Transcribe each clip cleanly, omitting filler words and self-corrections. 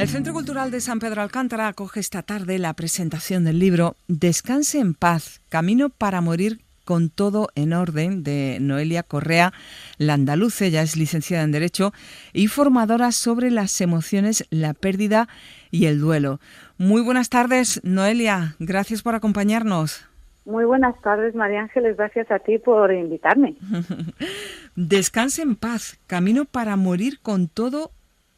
El Centro Cultural de San Pedro Alcántara acoge esta tarde la presentación del libro Descanse en paz, camino para morir con todo en orden, de Noelia Correa Landaluce. Ella es licenciada en Derecho y formadora sobre las emociones, la pérdida y el duelo. Muy buenas tardes, Noelia. Gracias por acompañarnos. Muy buenas tardes, María Ángeles. Gracias a ti por invitarme. Descanse en paz, camino para morir con todo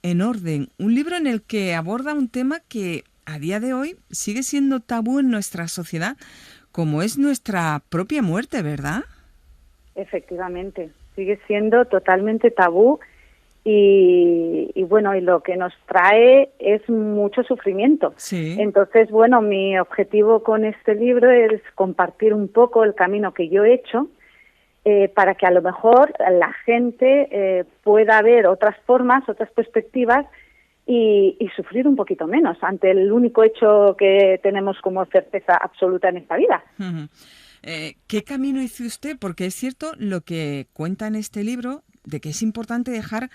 en orden. Un libro en el que aborda un tema que a día de hoy sigue siendo tabú en nuestra sociedad, como es nuestra propia muerte, ¿verdad? Efectivamente, sigue siendo totalmente tabú y bueno, y lo que nos trae es mucho sufrimiento. Sí. Entonces, bueno, mi objetivo con este libro es compartir un poco el camino que yo he hecho para que a lo mejor la gente pueda ver otras formas, otras perspectivas y sufrir un poquito menos ante el único hecho que tenemos como certeza absoluta en esta vida. Uh-huh. ¿Qué camino hizo usted? Porque es cierto lo que cuenta en este libro, de que es importante dejar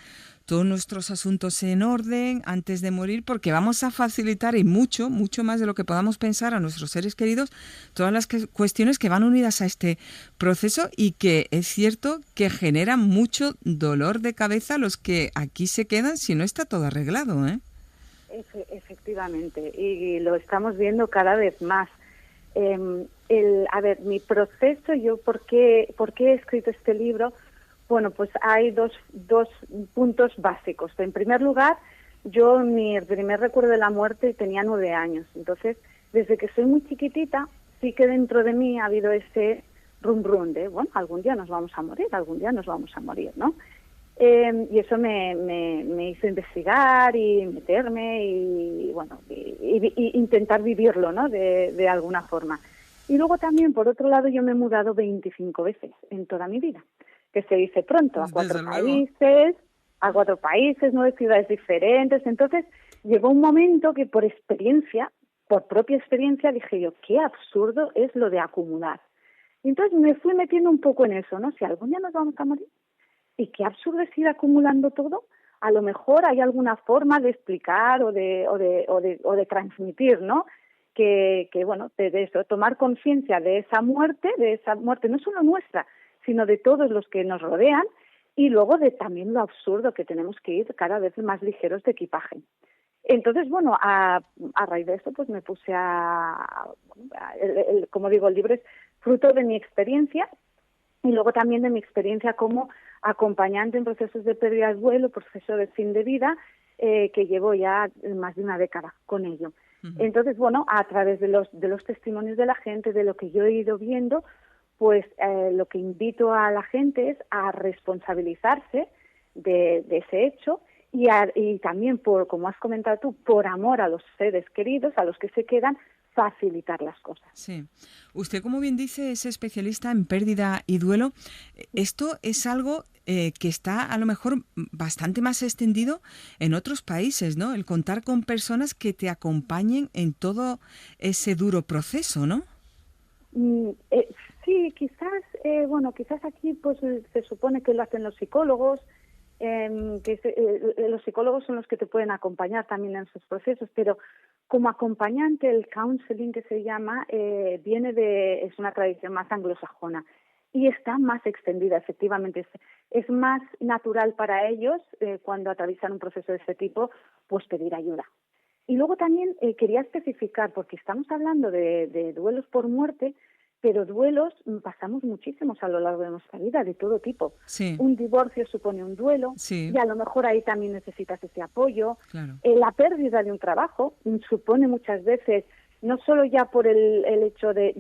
todos nuestros asuntos en orden antes de morir, porque vamos a facilitar y mucho más de lo que podamos pensar a nuestros seres queridos todas las cuestiones que van unidas a este proceso y que es cierto que generan mucho dolor de cabeza a los que aquí se quedan si no está todo arreglado, ¿eh? Efectivamente, y lo estamos viendo cada vez más. A ver, mi proceso, yo ¿por qué he escrito este libro? Bueno, pues hay dos puntos básicos. En primer lugar, yo mi primer recuerdo de la muerte tenía 9 años. Entonces, desde que soy muy chiquitita, sí que dentro de mí ha habido ese rum de, bueno, algún día nos vamos a morir, ¿no? Y eso me hizo investigar y meterme y bueno, y intentar vivirlo, ¿no? De alguna forma. Y luego también, por otro lado, yo me he mudado 25 veces en toda mi vida, que se dice pronto, a 4 países, 9 ciudades diferentes. Entonces, llegó un momento que por propia experiencia, dije yo, qué absurdo es lo de acumular. Y entonces me fui metiendo un poco en eso, ¿no? Si algún día nos vamos a morir, y qué absurdo es ir acumulando todo. A lo mejor hay alguna forma de explicar o de transmitir, ¿no? Que bueno, de eso, tomar conciencia de esa muerte no solo nuestra, sino de todos los que nos rodean, y luego de también lo absurdo que tenemos que ir cada vez más ligeros de equipaje. Entonces, bueno, a raíz de eso, pues me puse como digo, el libro es fruto de mi experiencia y luego también de mi experiencia como acompañante en procesos de pérdida de duelo, proceso de fin de vida, que llevo ya más de una década con ello. Uh-huh. Entonces, bueno, a través de los testimonios de la gente, de lo que yo he ido viendo, pues lo que invito a la gente es a responsabilizarse de ese hecho y también, como has comentado tú, por amor a los seres queridos, a los que se quedan, facilitar las cosas. Sí. Usted, como bien dice, es especialista en pérdida y duelo. Esto es algo que está a lo mejor bastante más extendido en otros países, ¿no? El contar con personas que te acompañen en todo ese duro proceso, ¿no? Sí, quizás aquí pues se supone que lo hacen los psicólogos, los psicólogos son los que te pueden acompañar también en esos procesos, pero como acompañante el counseling, que se llama, es una tradición más anglosajona y está más extendida, efectivamente. Es más natural para ellos cuando atraviesan un proceso de este tipo, pues pedir ayuda. Y luego también quería especificar, porque estamos hablando de duelos por muerte, pero duelos pasamos muchísimos a lo largo de nuestra vida, de todo tipo. Sí. Un divorcio supone un duelo, sí. Y a lo mejor ahí también necesitas ese apoyo. Claro. La pérdida de un trabajo supone muchas veces, no solo ya por el hecho de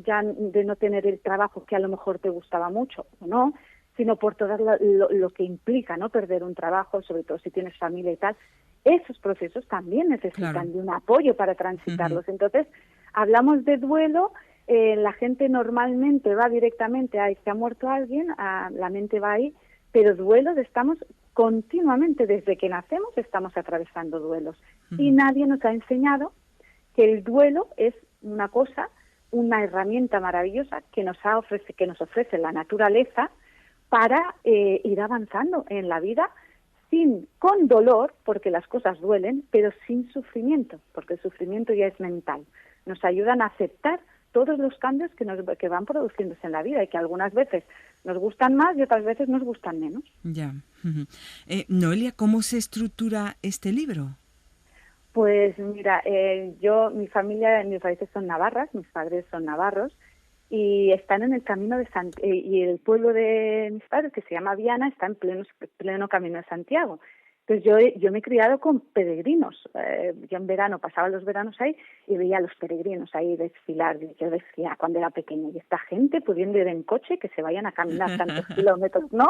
no tener el trabajo que a lo mejor te gustaba mucho, ¿no?, sino por todo lo que implica, ¿no?, perder un trabajo, sobre todo si tienes familia y tal. Esos procesos también necesitan de un apoyo para transitarlos. Uh-huh. Entonces, hablamos de duelo. La gente normalmente va directamente a que ha muerto alguien, la mente va ahí, pero duelos estamos continuamente, desde que nacemos estamos atravesando duelos. Uh-huh. Y nadie nos ha enseñado que el duelo es una herramienta maravillosa que nos ofrece la naturaleza para ir avanzando en la vida con dolor, porque las cosas duelen, pero sin sufrimiento, porque el sufrimiento ya es mental. Nos ayudan a aceptar todos los cambios que van produciéndose en la vida y que algunas veces nos gustan más y otras veces nos gustan menos. Ya. Noelia, ¿cómo se estructura este libro? Pues mira, mis raíces son navarras, mis padres son navarros y están en el camino de y el pueblo de mis padres, que se llama Viana, está en pleno camino de Santiago. Entonces yo me he criado con peregrinos. Yo en verano pasaba los veranos ahí y veía a los peregrinos ahí desfilar. Y yo decía cuando era pequeña, y esta gente pudiendo ir en coche, que se vayan a caminar tantos kilómetros, ¿no?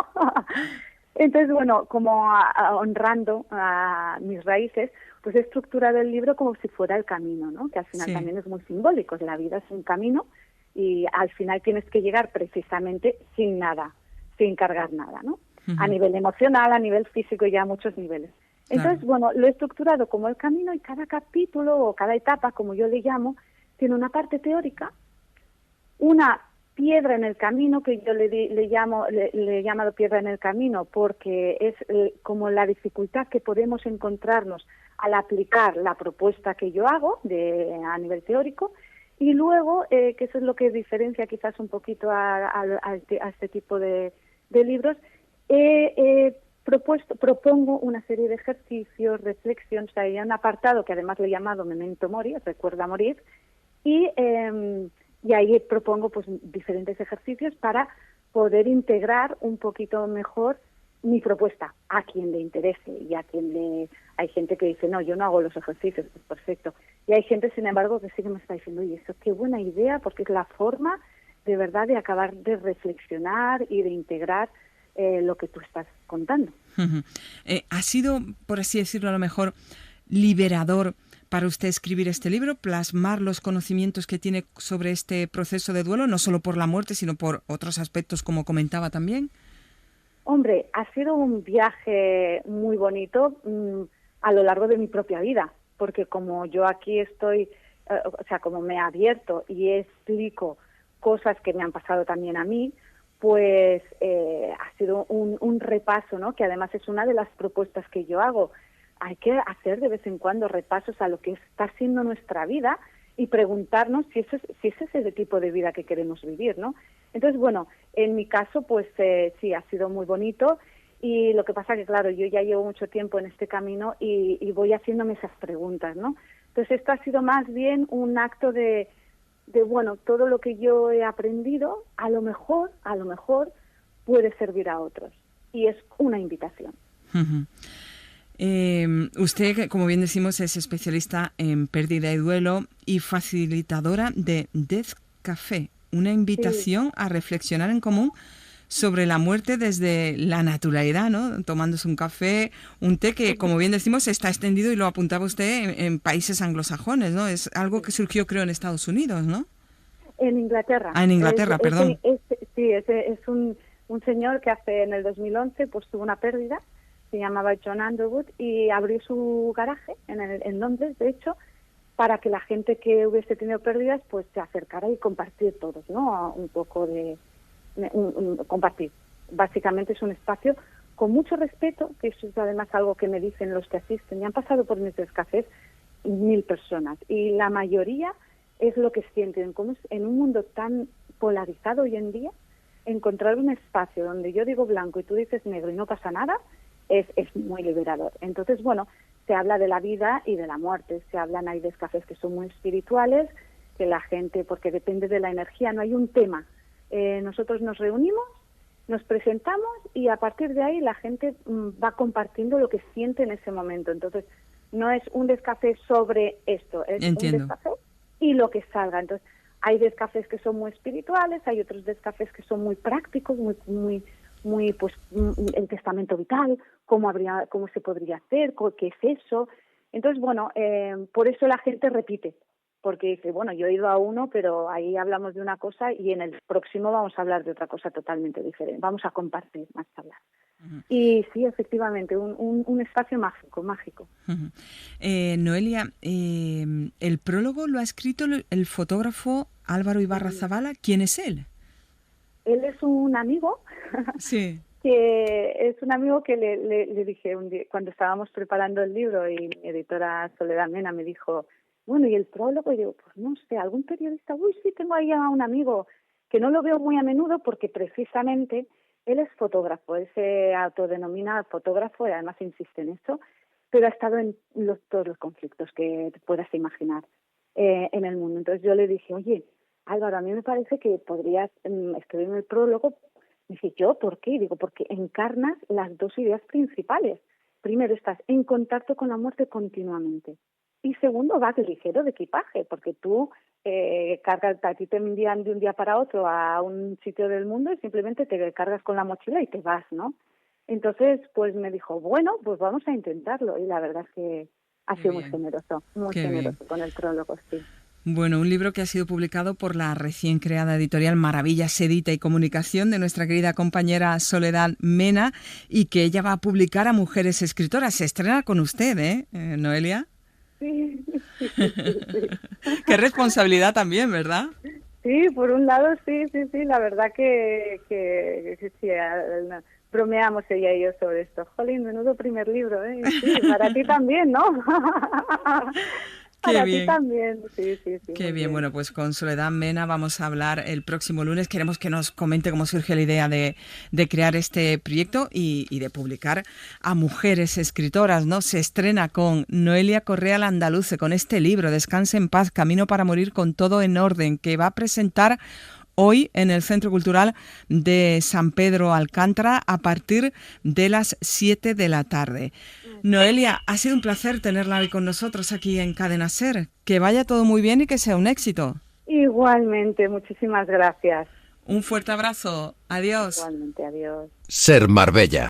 Entonces, bueno, como honrando a mis raíces, pues he estructurado el libro como si fuera el camino, ¿no? Que al final también es muy simbólico. La vida es un camino y al final tienes que llegar precisamente sin nada, sin cargar nada, ¿no? A nivel emocional, a nivel físico y ya a muchos niveles. Entonces, bueno, lo he estructurado como el camino y cada capítulo o cada etapa, como yo le llamo, tiene una parte teórica, una piedra en el camino, que yo le he llamado piedra en el camino porque es como la dificultad que podemos encontrarnos al aplicar la propuesta que yo hago a nivel teórico, y luego, que eso es lo que diferencia quizás un poquito a este tipo de libros, propongo una serie de ejercicios, reflexiones. Hay un apartado que además le he llamado Memento Mori, recuerda morir, y ahí propongo pues diferentes ejercicios para poder integrar un poquito mejor mi propuesta a quien le interese y hay gente que dice, no, yo no hago los ejercicios, pues perfecto. Y hay gente, sin embargo, que sí que me está diciendo, oye, eso qué buena idea, porque es la forma de verdad de acabar de reflexionar y de integrar lo que tú estás contando. ¿Ha sido, por así decirlo, a lo mejor liberador para usted escribir este libro, plasmar los conocimientos que tiene sobre este proceso de duelo, no solo por la muerte, sino por otros aspectos, como comentaba también? Hombre, ha sido un viaje muy bonito a lo largo de mi propia vida, porque como yo aquí estoy, como me he abierto y explico cosas que me han pasado también a mí, pues ha sido un repaso, ¿no? Que además es una de las propuestas que yo hago. Hay que hacer de vez en cuando repasos a lo que está siendo nuestra vida y preguntarnos si ese es el tipo de vida que queremos vivir, ¿no? Entonces, bueno, en mi caso, pues sí, ha sido muy bonito, y lo que pasa que, claro, yo ya llevo mucho tiempo en este camino y voy haciéndome esas preguntas, ¿no? Entonces, esto ha sido más bien un acto de bueno, todo lo que yo he aprendido, a lo mejor puede servir a otros. Y es una invitación. Usted, como bien decimos, es especialista en pérdida y duelo y facilitadora de Death Café, una invitación a reflexionar en común sobre la muerte desde la naturalidad, ¿no? Tomándose un café, un té que, como bien decimos, está extendido, y lo apuntaba usted, en países anglosajones, ¿no? Es algo que surgió, creo, en Estados Unidos, ¿no? En Inglaterra. En Inglaterra, perdón. Es un señor que en el 2011 pues tuvo una pérdida, se llamaba John Underwood, y abrió su garaje en Londres, de hecho, para que la gente que hubiese tenido pérdidas pues se acercara y compartir todos, ¿no? Un poco de compartir. Básicamente es un espacio con mucho respeto, que eso es además algo que me dicen los que asisten. Ya han pasado por mis cafés 1.000 personas y la mayoría es lo que sienten, como es en un mundo tan polarizado hoy en día, encontrar un espacio donde yo digo blanco y tú dices negro y no pasa nada, es muy liberador. Entonces, bueno, se habla de la vida y de la muerte, hay cafés que son muy espirituales, que la gente, porque depende de la energía, no hay un tema. Nosotros nos reunimos, nos presentamos y a partir de ahí la gente va compartiendo lo que siente en ese momento. Entonces, no es un descafé sobre esto, es Entiendo. un descafé y lo que salga. Entonces, hay descafés que son muy espirituales, hay otros descafés que son muy prácticos, muy pues el testamento vital, cómo se podría hacer, qué es eso. Entonces, bueno, por eso la gente repite, porque dice, bueno, yo he ido a uno, pero ahí hablamos de una cosa y en el próximo vamos a hablar de otra cosa totalmente diferente. Vamos a compartir más que hablar. Uh-huh. Y sí, efectivamente, un espacio mágico. Uh-huh. Noelia, el prólogo lo ha escrito el fotógrafo Álvaro Ibarra Zavala. ¿Quién es él? Él es un amigo sí. que es un amigo que le dije un día, cuando estábamos preparando el libro, y mi editora Soledad Mena me dijo, bueno, ¿y el prólogo? Y digo, pues no sé, algún periodista. Uy, sí, tengo ahí a un amigo que no lo veo muy a menudo porque precisamente él es fotógrafo, él se autodenomina fotógrafo y además insiste en eso, pero ha estado en todos los conflictos que te puedas imaginar en el mundo. Entonces yo le dije, oye, Álvaro, a mí me parece que podrías escribir el prólogo. Me dice, ¿yo por qué? Digo, porque encarnas las dos ideas principales. Primero, estás en contacto con la muerte continuamente. Y segundo, vas ligero de equipaje, porque tú cargas, a ti te envían de un día para otro a un sitio del mundo y simplemente te cargas con la mochila y te vas, ¿no? Entonces, pues me dijo, bueno, pues vamos a intentarlo. Y la verdad es que ha sido muy generoso con el prólogo, sí. Bueno, un libro que ha sido publicado por la recién creada editorial Maravillas Edita y Comunicación de nuestra querida compañera Soledad Mena, y que ella va a publicar a Mujeres Escritoras. Se estrena con usted, Noelia? Sí. Qué responsabilidad también, ¿verdad? Sí, por un lado, sí, la verdad que sí, bromeamos ella y yo sobre esto. Jolín, menudo primer libro, ¿eh? Sí, para ti también, ¿no? Para ti también, sí. Qué bien, bueno, pues con Soledad Mena vamos a hablar el próximo lunes. Queremos que nos comente cómo surge la idea de crear este proyecto y de publicar a Mujeres Escritoras, ¿no? Se estrena con Noelia Correa Landaluce, con este libro, Descanse en paz, Camino para morir con todo en orden, que va a presentar hoy en el Centro Cultural de San Pedro Alcántara a partir de las 7 de la tarde. Noelia, ha sido un placer tenerla hoy con nosotros aquí en Cadena SER. Que vaya todo muy bien y que sea un éxito. Igualmente, muchísimas gracias. Un fuerte abrazo. Adiós. Igualmente, adiós. SER Marbella.